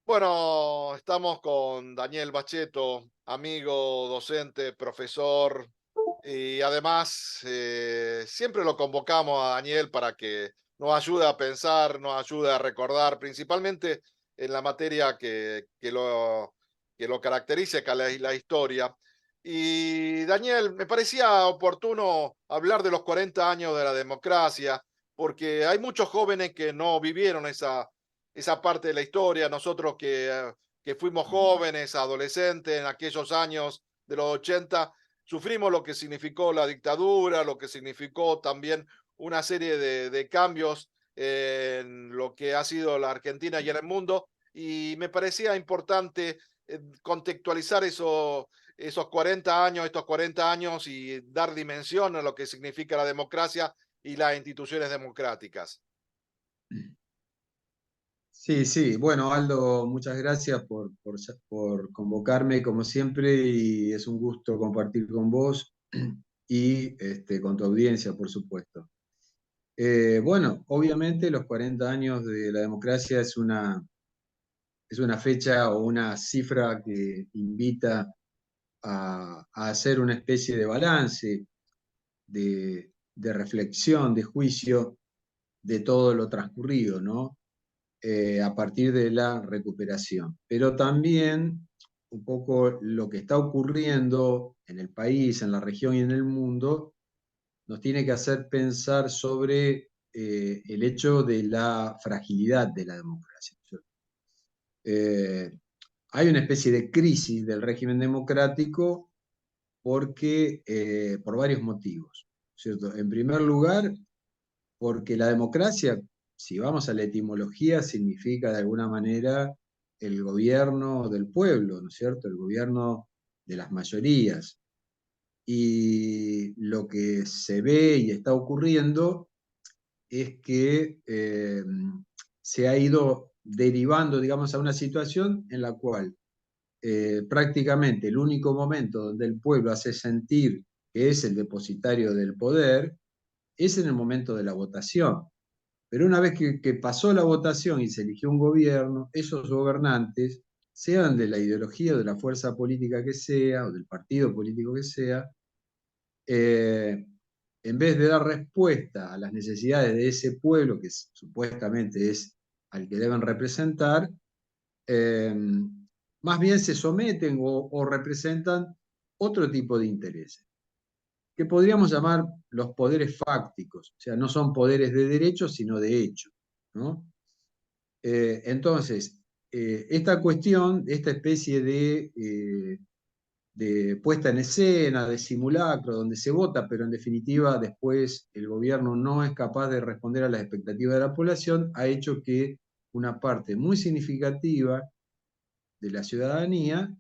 Bueno, estamos con Daniel Bacheto, amigo, docente, profesor, y además siempre lo convocamos a Daniel para que nos ayude a pensar, nos ayude a recordar, principalmente en la materia que lo caracteriza, que es la historia. Y Daniel, me parecía oportuno hablar de los 40 años de la democracia, porque hay muchos jóvenes que no vivieron esa parte de la historia, nosotros que fuimos jóvenes, adolescentes en aquellos años de los 80, sufrimos lo que significó la dictadura, lo que significó también una serie de cambios en lo que ha sido la Argentina y en el mundo, y me parecía importante contextualizar esos 40 años, estos 40 años y dar dimensión a lo que significa la democracia y las instituciones democráticas. Sí, sí. Bueno, Aldo, muchas gracias por convocarme como siempre y es un gusto compartir con vos y con tu audiencia, por supuesto. Bueno, obviamente los 40 años de la democracia es una fecha o una cifra que invita a hacer una especie de balance, de reflexión, de juicio de todo lo transcurrido, ¿no? A partir de la recuperación. Pero también un poco lo que está ocurriendo en el país, en la región y en el mundo, nos tiene que hacer pensar sobre el hecho de la fragilidad de la democracia. Eh, Hay una especie de crisis del régimen democrático por varios motivos, ¿cierto? En primer lugar, porque la democracia, si vamos a la etimología, significa de alguna manera el gobierno del pueblo, ¿no es cierto? El gobierno de las mayorías. Y lo que se ve y está ocurriendo es que se ha ido derivando, digamos, a una situación en la cual prácticamente el único momento donde el pueblo hace sentir que es el depositario del poder es en el momento de la votación. Pero una vez que pasó la votación y se eligió un gobierno, esos gobernantes, sean de la ideología o de la fuerza política que sea, o del partido político que sea, eh, en vez de dar respuesta a las necesidades de ese pueblo, que supuestamente es al que deben representar, eh, más bien se someten o representan otro tipo de intereses, que podríamos llamar los poderes fácticos, o sea, no son poderes de derecho, sino de hecho, ¿no? Entonces, esta cuestión, esta especie de puesta en escena, de simulacro, donde se vota, pero en definitiva después el gobierno no es capaz de responder a las expectativas de la población, ha hecho que una parte muy significativa de la ciudadanía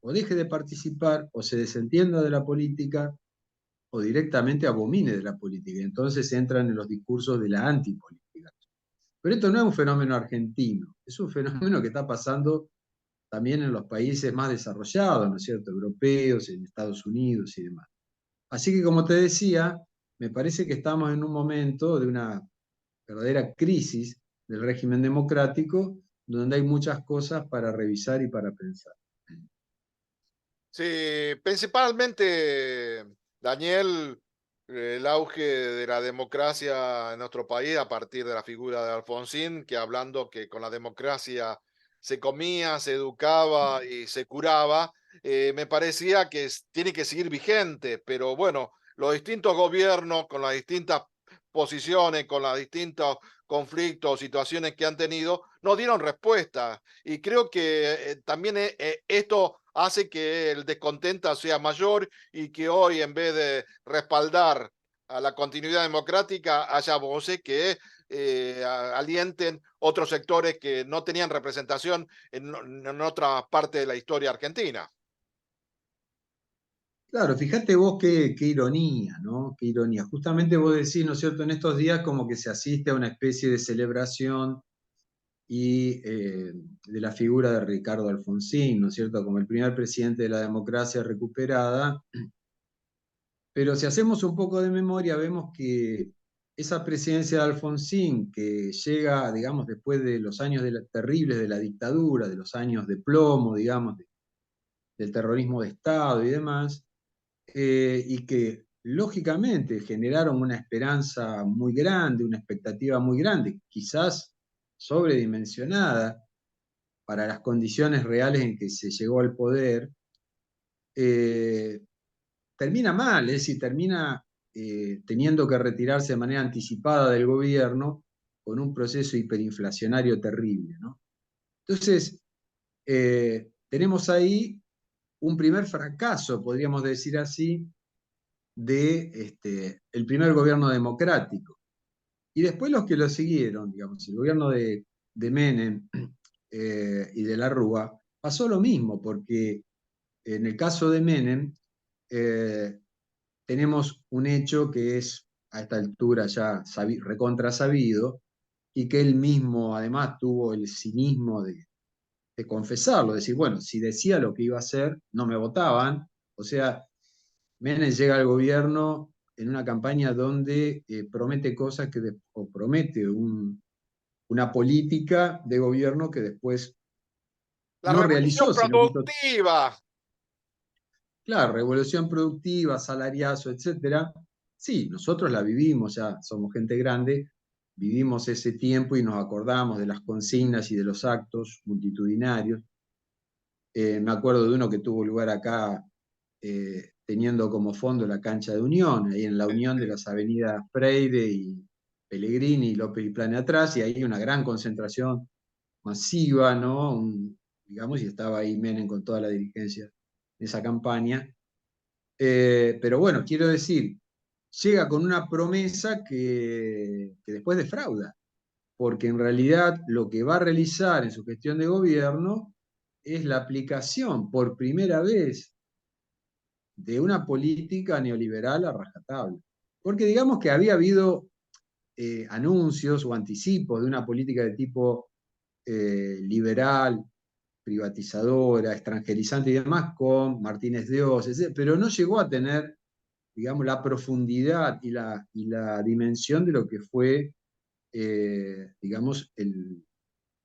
o deje de participar o se desentienda de la política o directamente abomine de la política. Entonces entran en los discursos de la antipolítica. Pero esto no es un fenómeno argentino, es un fenómeno que está pasando también en los países más desarrollados, ¿no es cierto?, europeos, en Estados Unidos y demás. Así que, como te decía, me parece que estamos en un momento de una verdadera crisis del régimen democrático, donde hay muchas cosas para revisar y para pensar. Sí, principalmente, Daniel, el auge de la democracia en nuestro país a partir de la figura de Alfonsín, que hablando que con la democracia se comía, se educaba y se curaba, me parecía que tiene que seguir vigente, pero bueno, los distintos gobiernos con las distintas posiciones, con los distintos conflictos, situaciones que han tenido, no dieron respuesta. Y creo que también esto hace que el descontento sea mayor y que hoy, en vez de respaldar a la continuidad democrática, haya voces que alienten otros sectores que no tenían representación en otra parte de la historia argentina. Claro, fíjate vos qué ironía, ¿no? Qué ironía. Justamente vos decís, ¿no es cierto?, en estos días como que se asiste a una especie de celebración de la figura de Ricardo Alfonsín, ¿no es cierto?, como el primer presidente de la democracia recuperada. Pero si hacemos un poco de memoria, vemos que esa presidencia de Alfonsín, que llega, digamos, después de los años terribles de la dictadura, de los años de plomo, digamos, del terrorismo de Estado y demás, y que lógicamente generaron una esperanza muy grande, una expectativa muy grande, quizás sobredimensionada para las condiciones reales en que se llegó al poder, eh, termina mal, es decir, termina teniendo que retirarse de manera anticipada del gobierno con un proceso hiperinflacionario terrible, ¿no? Entonces, tenemos ahí un primer fracaso, podríamos decir así, de el primer gobierno democrático. Y después los que lo siguieron, digamos, el gobierno de Menem y de la Rúa, pasó lo mismo, porque en el caso de Menem, eh, tenemos un hecho que es a esta altura ya recontra sabido, y que él mismo además tuvo el cinismo de confesarlo, decir, bueno, si decía lo que iba a hacer, no me votaban. O sea, Menem llega al gobierno en una campaña donde promete cosas o promete una política de gobierno que después La no revolución realizó, sino que hizo, productiva. claro, revolución productiva, salariazo, etcétera. Sí, nosotros la vivimos, ya somos gente grande, vivimos ese tiempo y nos acordamos de las consignas y de los actos multitudinarios. Me acuerdo de uno que tuvo lugar acá, teniendo como fondo la cancha de Unión, ahí en la unión de las avenidas Freire y Pellegrini y López y Plane atrás, y ahí una gran concentración masiva, ¿no? Digamos, y estaba ahí Menem con toda la dirigencia de esa campaña. Pero bueno, quiero decir, llega con una promesa que después defrauda, porque en realidad lo que va a realizar en su gestión de gobierno es la aplicación por primera vez de una política neoliberal a rajatabla. Porque digamos que había habido anuncios o anticipos de una política de tipo liberal, privatizadora, extranjerizante y demás con Martínez de Oz, pero no llegó a tener, digamos, la profundidad y la dimensión de lo que fue, digamos,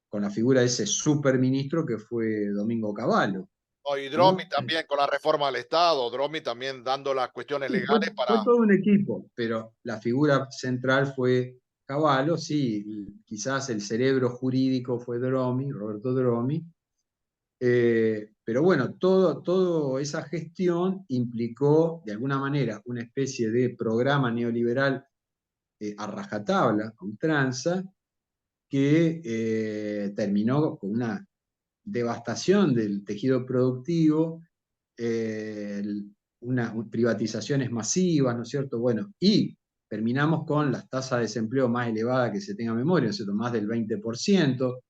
con la figura de ese superministro que fue Domingo Cavallo, Oh, y Dromi ¿no? también con la reforma del Estado, Dromi también dando las cuestiones Sí, legales fue para... todo un equipo, pero la figura central fue Cavallo, sí, quizás el cerebro jurídico fue Dromi, Roberto Dromi, pero bueno, toda esa gestión implicó de alguna manera una especie de programa neoliberal a rajatabla, a ultranza, que terminó con una devastación del tejido productivo, eh, privatizaciones masivas, ¿no es cierto? Bueno, y terminamos con las tasas de desempleo más elevadas que se tenga memoria, ¿no es cierto? Más del 20%,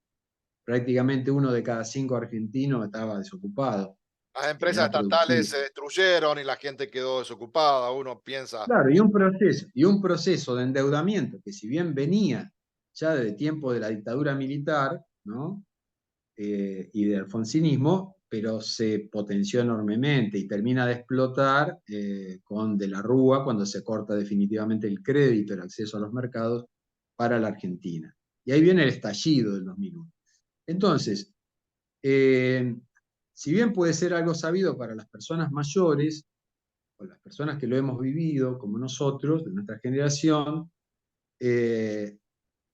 prácticamente uno de cada 5 argentinos estaba desocupado Las en empresas edad estatales productiva. se destruyeron y la gente quedó desocupada. Uno piensa, Claro, y un proceso de endeudamiento que si bien venía ya desde tiempo de la dictadura militar, ¿no? Y de alfonsinismo, pero se potenció enormemente y termina de explotar con De la Rúa cuando se corta definitivamente el crédito, el acceso a los mercados para la Argentina. Y ahí viene el estallido del 2001. Entonces, eh, si bien puede ser algo sabido para las personas mayores o las personas que lo hemos vivido, como nosotros, de nuestra generación, eh,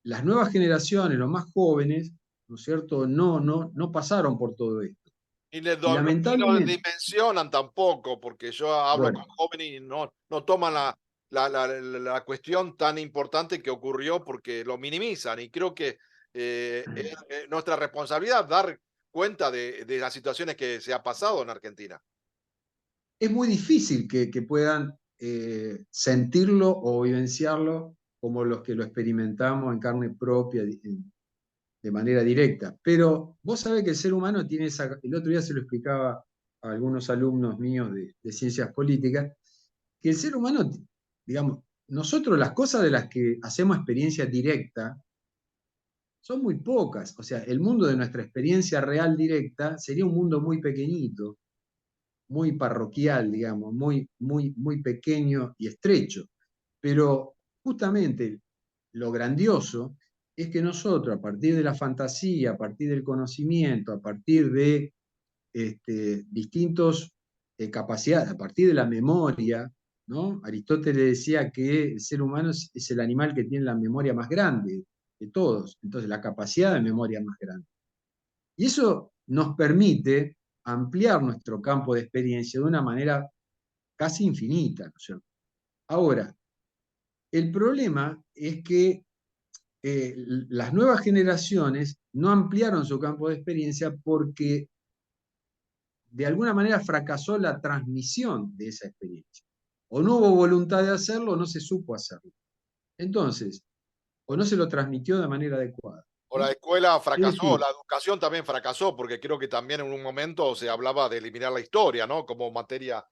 las nuevas generaciones, los más jóvenes, ¿no es cierto?, no pasaron por todo esto. Y y lo lamentablemente, dimensionan tampoco, porque yo hablo con bueno, jóvenes y no toman la cuestión tan importante que ocurrió porque lo minimizan. Y creo que es nuestra responsabilidad dar cuenta de las situaciones que se ha pasado en Argentina. es muy difícil que puedan sentirlo o vivenciarlo como los que lo experimentamos en carne propia, de manera directa. Pero vos sabés que el ser humano tiene esa... El otro día se lo explicaba a algunos alumnos míos de ciencias políticas, que el ser humano, digamos, nosotros las cosas de las que hacemos experiencia directa son muy pocas. O sea, el mundo de nuestra experiencia real directa sería un mundo muy pequeñito, muy parroquial, digamos, muy pequeño y estrecho. Pero justamente lo grandioso es que nosotros, a partir de la fantasía, a partir del conocimiento, a partir de distintos capacidades, a partir de la memoria, ¿no? Aristóteles decía que el ser humano es el animal que tiene la memoria más grande de todos, entonces la capacidad de memoria más grande. Y eso nos permite ampliar nuestro campo de experiencia de una manera casi infinita, ¿no es cierto? Ahora, el problema es que las nuevas generaciones no ampliaron su campo de experiencia porque de alguna manera fracasó la transmisión de esa experiencia. O no hubo voluntad de hacerlo o no se supo hacerlo. Entonces, o no se lo transmitió de manera adecuada, O la ¿no? escuela Es fracasó, decir, la educación también fracasó, porque creo que también en un momento se hablaba de eliminar la historia, ¿no? Como materia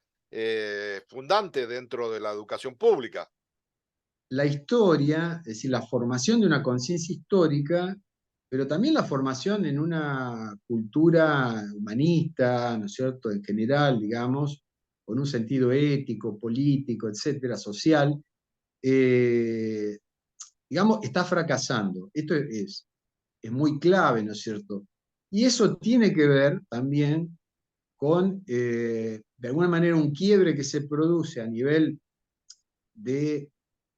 fundante dentro de la educación pública. la historia, es decir, la formación de una conciencia histórica, pero también la formación en una cultura humanista, ¿no es cierto?, en general, digamos, con un sentido ético, político, etcétera, social, eh, digamos, está fracasando. Esto es muy clave, ¿no es cierto? Y eso tiene que ver también con, de alguna manera, un quiebre que se produce a nivel de,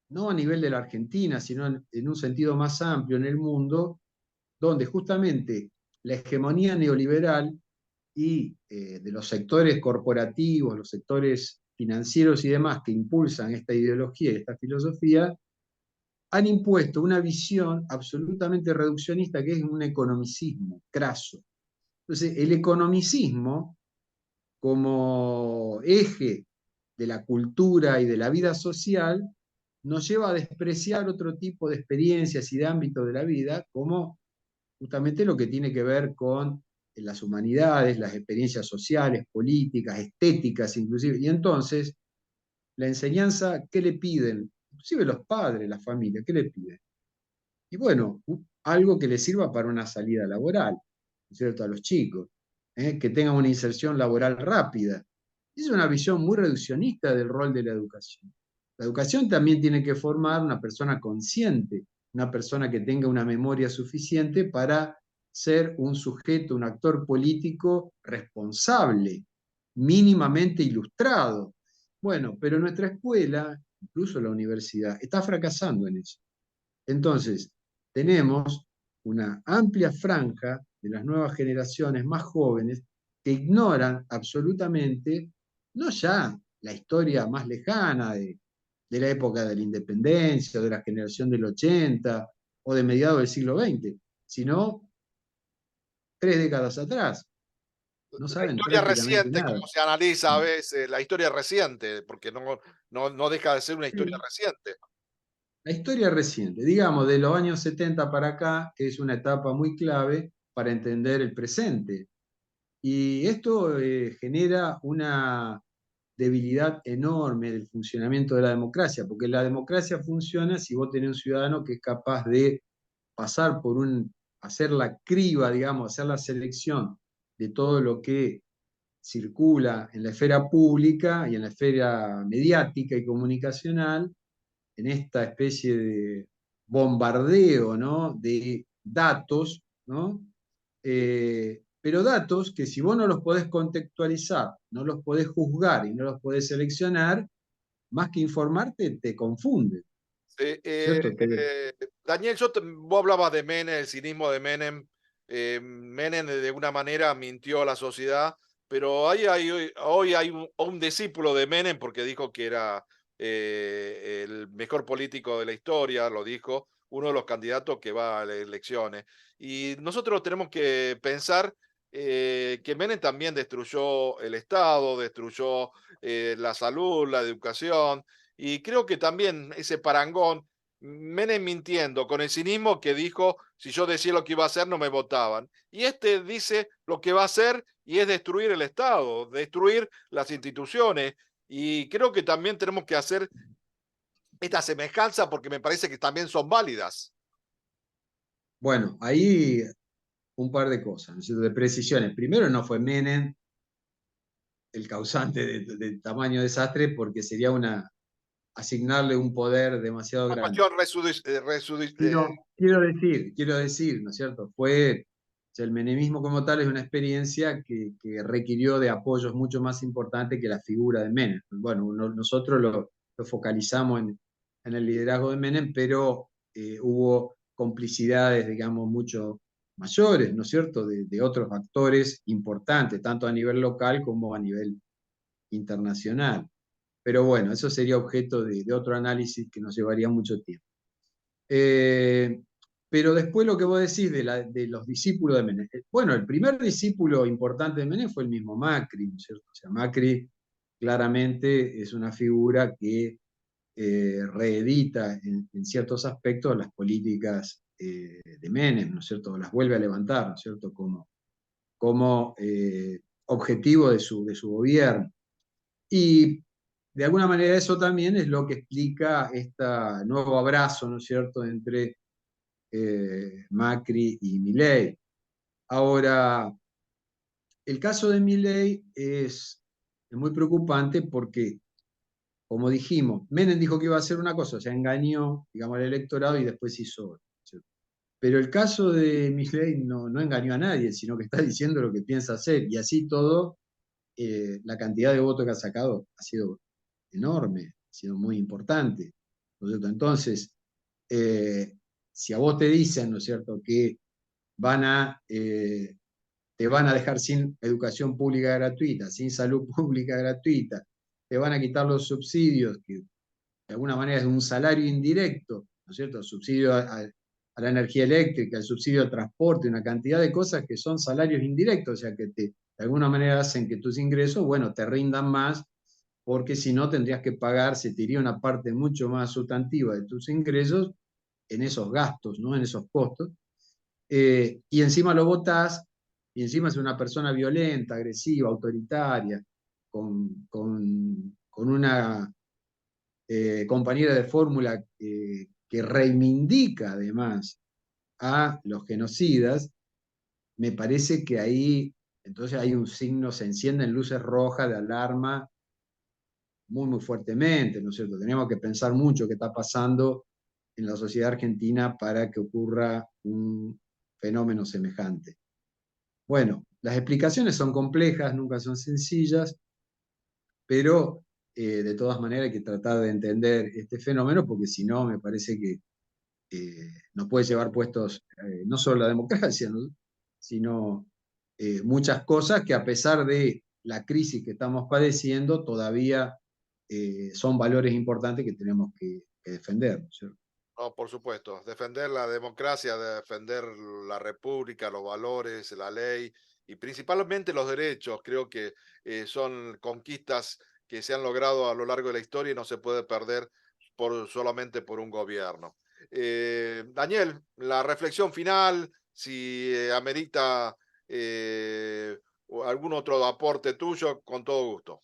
no a nivel de la Argentina, sino en un sentido más amplio en el mundo, donde justamente la hegemonía neoliberal y de los sectores corporativos, los sectores financieros y demás que impulsan esta ideología y esta filosofía, han impuesto una visión absolutamente reduccionista que es un economicismo craso. Entonces, el economicismo como eje de la cultura y de la vida social nos lleva a despreciar otro tipo de experiencias y de ámbitos de la vida, como justamente lo que tiene que ver con las humanidades, las experiencias sociales, políticas, estéticas inclusive. Y entonces, la enseñanza, ¿qué le piden? Inclusive los padres, la familia, ¿qué le piden? Y bueno, algo que les sirva para una salida laboral, ¿no es cierto?, a los chicos, que tengan una inserción laboral rápida. Es una visión muy reduccionista del rol de la educación. La educación también tiene que formar una persona consciente, una persona que tenga una memoria suficiente para ser un sujeto, un actor político responsable, mínimamente ilustrado. Bueno, pero nuestra escuela, incluso la universidad, está fracasando en eso. Entonces, tenemos una amplia franja de las nuevas generaciones más jóvenes que ignoran absolutamente, no ya la historia más lejana de la época de la independencia, o de la generación del 80 o de mediados del siglo XX, sino 3 décadas atrás. No La saben historia prácticamente reciente, nada. como se analiza a veces, la historia reciente, porque no deja de ser una historia Sí. reciente. La historia reciente, digamos, de los años 70 para acá, es una etapa muy clave para entender el presente. Y esto genera una debilidad enorme del funcionamiento de la democracia, porque la democracia funciona si vos tenés un ciudadano que es capaz de pasar por hacer la criba, digamos, hacer la selección de todo lo que circula en la esfera pública y en la esfera mediática y comunicacional, en esta especie de bombardeo, ¿no?, de datos, ¿no? Pero datos que si vos no los podés contextualizar, no los podés juzgar y no los podés seleccionar, más que informarte, te confunden, Sí, ¿cierto? Daniel, vos hablabas de Menem, el cinismo de Menem. Menem de una manera mintió a la sociedad, pero hoy hay un discípulo de Menem porque dijo que era el mejor político de la historia, lo dijo, uno de los candidatos que va a las elecciones. Y nosotros tenemos que pensar que Menem también destruyó el Estado, destruyó la salud, la educación. Y creo que también ese parangón, Menem mintiendo con el cinismo que dijo, si yo decía lo que iba a hacer, no me votaban. Y este dice lo que va a hacer y es destruir el Estado, destruir las instituciones. Y creo que también tenemos que hacer esta semejanza porque me parece que también son válidas. Bueno, ahí un par de cosas, ¿no es cierto?, de precisiones. Primero, no fue Menem el causante de tamaño desastre porque sería asignarle un poder demasiado Una grande. cuestión Quiero decir, ¿no es cierto? Fue, o sea, el menemismo como tal es una experiencia que requirió de apoyos mucho más importantes que la figura de Menem. Bueno, nosotros lo focalizamos en el liderazgo de Menem, pero hubo complicidades, digamos, mucho mayores, ¿no es cierto?, de otros actores importantes, tanto a nivel local como a nivel internacional. Pero bueno, eso sería objeto de otro análisis que nos llevaría mucho tiempo. Pero después lo que vos decís de los discípulos de Menem. Bueno, el primer discípulo importante de Menem fue el mismo Macri, ¿no es cierto? O sea, Macri claramente es una figura que reedita en ciertos aspectos las políticas de Menem, ¿no es cierto? Las vuelve a levantar, ¿no es cierto? Como objetivo de su gobierno. Y de alguna manera eso también es lo que explica este nuevo abrazo, ¿no es cierto?, entre Macri y Milei. Ahora, el caso de Milei es muy preocupante porque, como dijimos, Menem dijo que iba a hacer una cosa, o sea, engañó, digamos, al electorado y después hizo. ¿Cierto? Pero el caso de Milei no engañó a nadie, sino que está diciendo lo que piensa hacer, y así todo, la cantidad de votos que ha sacado ha sido enorme, ha sido muy importante, ¿no es cierto? Entonces, si a vos te dicen, ¿no es cierto?, que van a, te van a dejar sin educación pública gratuita, sin salud pública gratuita, te van a quitar los subsidios, que de alguna manera es un salario indirecto, ¿no es cierto?, el subsidio a la energía eléctrica, el subsidio al transporte, una cantidad de cosas que son salarios indirectos, o sea, que de alguna manera hacen que tus ingresos, bueno, te rindan más, porque si no tendrías que pagar, se te iría una parte mucho más sustantiva de tus ingresos en esos gastos, ¿no?, en esos costos, y encima lo votás, y encima es una persona violenta, agresiva, autoritaria, con una compañera de fórmula que reivindica además a los genocidas. Me parece que ahí entonces hay un signo, se encienden luces rojas de alarma muy, muy fuertemente, ¿no es cierto? Tenemos que pensar mucho qué está pasando en la sociedad argentina para que ocurra un fenómeno semejante. Bueno, las explicaciones son complejas, nunca son sencillas, pero de todas maneras hay que tratar de entender este fenómeno, porque si no, me parece que nos puede llevar puestos no solo la democracia, ¿no?, sino muchas cosas que, a pesar de la crisis que estamos padeciendo, todavía son valores importantes que tenemos que defender, ¿no es cierto? No, por supuesto, defender la democracia, defender la república, los valores, la ley y principalmente los derechos, creo que son conquistas que se han logrado a lo largo de la historia y no se puede perder solamente por un gobierno. Daniel, la reflexión final, si amerita o algún otro aporte tuyo, con todo gusto.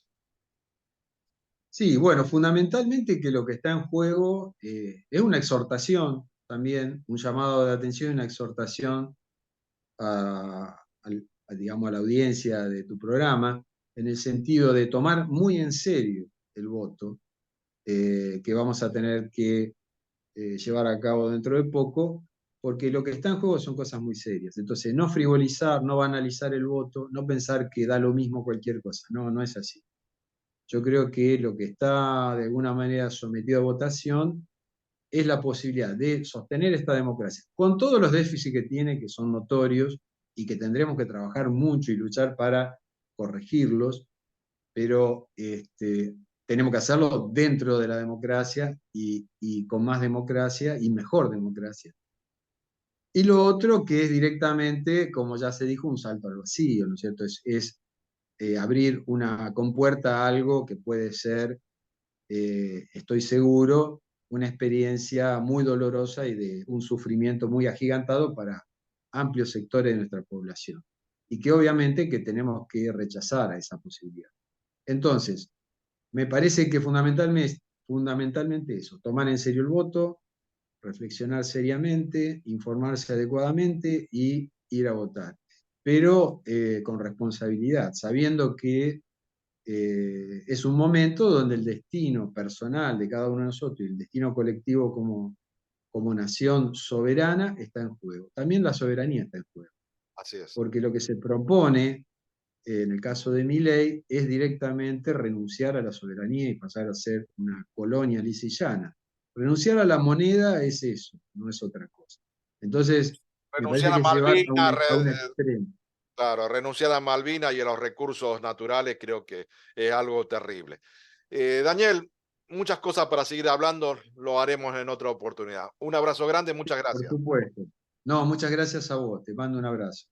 Sí, bueno, fundamentalmente que lo que está en juego es una exhortación también, un llamado de atención y una exhortación digamos, a la audiencia de tu programa, en el sentido de tomar muy en serio el voto que vamos a tener que llevar a cabo dentro de poco, porque lo que está en juego son cosas muy serias. Entonces, no frivolizar, no banalizar el voto, no pensar que da lo mismo cualquier cosa. No, no es así. Yo creo que lo que está de alguna manera sometido a votación es la posibilidad de sostener esta democracia, con todos los déficits que tiene, que son notorios y que tendremos que trabajar mucho y luchar para corregirlos, pero tenemos que hacerlo dentro de la democracia y con más democracia y mejor democracia. Y lo otro que es directamente, como ya se dijo, un salto al vacío, ¿no es cierto? Es abrir una compuerta a algo que puede ser, estoy seguro, una experiencia muy dolorosa y de un sufrimiento muy agigantado para amplios sectores de nuestra población. Y que obviamente que tenemos que rechazar a esa posibilidad. Entonces, me parece que fundamentalmente eso, tomar en serio el voto, reflexionar seriamente, informarse adecuadamente y ir a votar. Pero con responsabilidad, sabiendo que es un momento donde el destino personal de cada uno de nosotros y el destino colectivo como nación soberana está en juego. También la soberanía está en juego, Así es. porque lo que se propone en el caso de Milei es directamente renunciar a la soberanía y pasar a ser una colonia lisa y llana. Renunciar a la moneda es eso, no es otra cosa. Entonces, me Renunciar parece a que se va Malvinas, a un extremo. claro, renunciar a Malvinas y a los recursos naturales creo que es algo terrible. Daniel, muchas cosas para seguir hablando, lo haremos en otra oportunidad. Un abrazo grande, muchas Por gracias. supuesto. No, muchas gracias a vos. Te mando un abrazo.